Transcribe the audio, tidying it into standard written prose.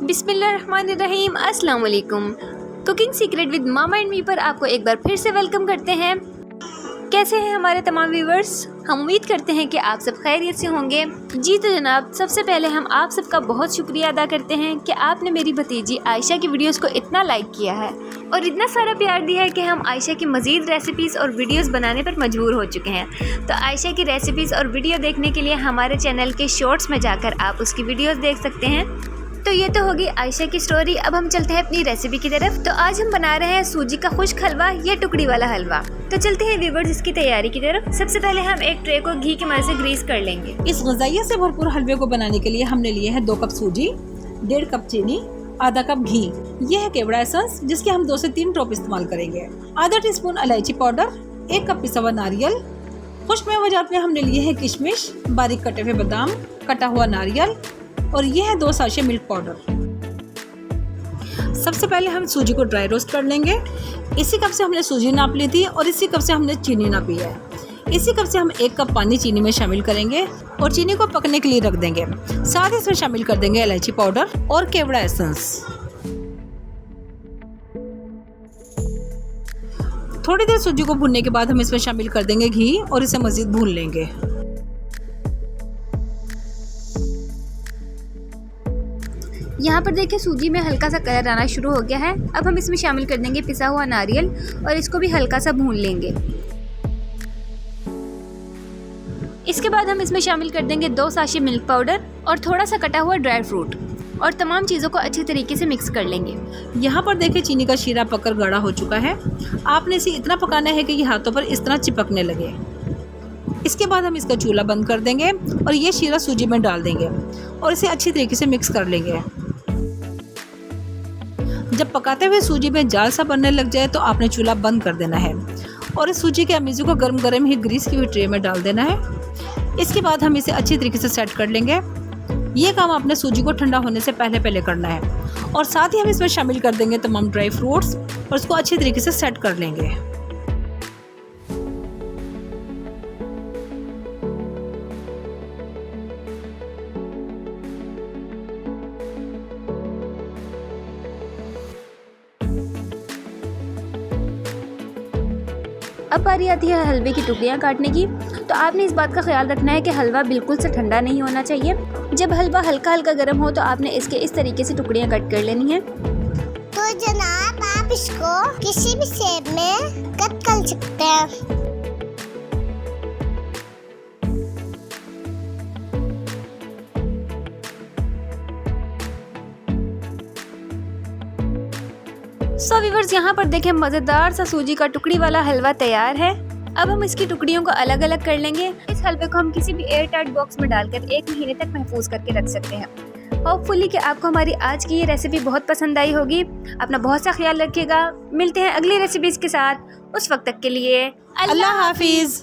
बिस्मिल्लाहिर्रहमानिर्रहीम, अस्सलाम वालेकुम। Cooking secret with mama and me पर आपको एक बार फिर से वेलकम करते हैं। कैसे हैं हमारे तमाम व्यूवर्स? हम उम्मीद करते हैं कि आप सब खैरियत से होंगे। जी तो जनाब, सबसे पहले हम आप सबका बहुत शुक्रिया अदा करते हैं कि आपने मेरी भतीजी आयशा की वीडियोस को इतना लाइक किया है और इतना सारा प्यार दिया है कि हम आयशा की मज़ीद रेसिपीज़ और वीडियोस बनाने पर मजबूर हो चुके हैं। तो आयशा की रेसिपीज़ और वीडियो देखने के लिए हमारे चैनल के शॉर्ट्स में जाकर आप उसकी वीडियोज़ देख सकते हैं। तो ये तो होगी आयशा की स्टोरी। अब हम चलते हैं अपनी रेसिपी की तरफ। तो आज हम बना रहे हैं सूजी का खुश्क हलवा या टुकड़ी वाला हलवा। तो चलते हैं व्यूवर्स इसकी तैयारी की तरफ। सबसे पहले हम एक ट्रे को घी की मदद से ग्रीस कर लेंगे। इस ग़िज़ाइयत से भरपूर हलवे को बनाने के लिए हमने लिए है 2 कप सूजी, 1.5 कप चीनी, आधा कप घी। यह है केवड़ा एसेंस जिसके हम 2 से 3 ड्रॉप इस्तेमाल करेंगे। आधा टीस्पून इलायची पाउडर, 1 कप पिसा हुआ नारियल। खुश्क मेवाजात में हमने लिए है किशमिश, बारीक कटे हुए बादाम, कटा हुआ नारियल और यह है 2 साशे मिल्क पाउडर। सबसे पहले हम सूजी को ड्राई रोस्ट कर लेंगे। इसी कप से हमने सूजी नाप ली थी और इसी कप से हमने चीनी नापी है। इसी कप से हम 1 कप पानी चीनी में शामिल करेंगे और चीनी को पकने के लिए रख देंगे। साथ ही इसमें शामिल कर देंगे इलायची पाउडर और केवड़ा एसेंस। थोड़ी देर सूजी को भूनने के बाद हम इसमें शामिल कर देंगे घी और इसे मज़ीद भून लेंगे। यहाँ पर देखिए सूजी में हल्का सा कलर आना शुरू हो गया है। अब हम इसमें शामिल कर देंगे पिसा हुआ नारियल और इसको भी हल्का सा भून लेंगे। इसके बाद हम इसमें शामिल कर देंगे 2 साशे मिल्क पाउडर और थोड़ा सा कटा हुआ ड्राई फ्रूट और तमाम चीज़ों को अच्छी तरीके से मिक्स कर लेंगे। यहाँ पर देखिए चीनी का शीरा पककर गाढ़ा हो चुका है। आपने इसे इतना पकाना है कि ये हाथों पर इस तरह चिपकने लगे। इसके बाद हम इसका चूल्हा बंद कर देंगे और ये शीरा सूजी में डाल देंगे और इसे अच्छी तरीके से मिक्स कर लेंगे। जब पकाते हुए सूजी में जाल सा बनने लग जाए तो आपने चूल्हा बंद कर देना है और इस सूजी के अमीज़ू को गरम गरम ही ग्रीस की हुई ट्रे में डाल देना है। इसके बाद हम इसे अच्छी तरीके से सेट कर लेंगे। ये काम आपने सूजी को ठंडा होने से पहले करना है और साथ ही हम इसमें शामिल कर देंगे तमाम ड्राई फ्रूट्स और इसको अच्छी तरीके से सेट कर लेंगे। अब बारी आती है हलवे की टुकड़ियाँ काटने की। तो आपने इस बात का ख्याल रखना है कि हलवा बिल्कुल से ठंडा नहीं होना चाहिए। जब हलवा हल्का हल्का गर्म हो तो आपने इसके इस तरीके से टुकड़ियाँ कट कर लेनी है। तो जनाब आप इसको किसी भी शेप में कट कर सकते हैं। सो व्यूअर्स, यहाँ पर देखें मज़ेदार सा सूजी का टुकड़ी वाला हलवा तैयार है। अब हम इसकी टुकड़ियों को अलग अलग कर लेंगे। इस हलवे को हम किसी भी एयर टाइट बॉक्स में डालकर 1 महीने तक महफूज करके रख सकते हैं। होपफुली कि आपको हमारी आज की ये रेसिपी बहुत पसंद आई होगी। अपना बहुत सा ख्याल रखिएगा। मिलते हैं अगली रेसिपीज़ के साथ। उस वक्त तक के लिए अल्लाह हाफिज़।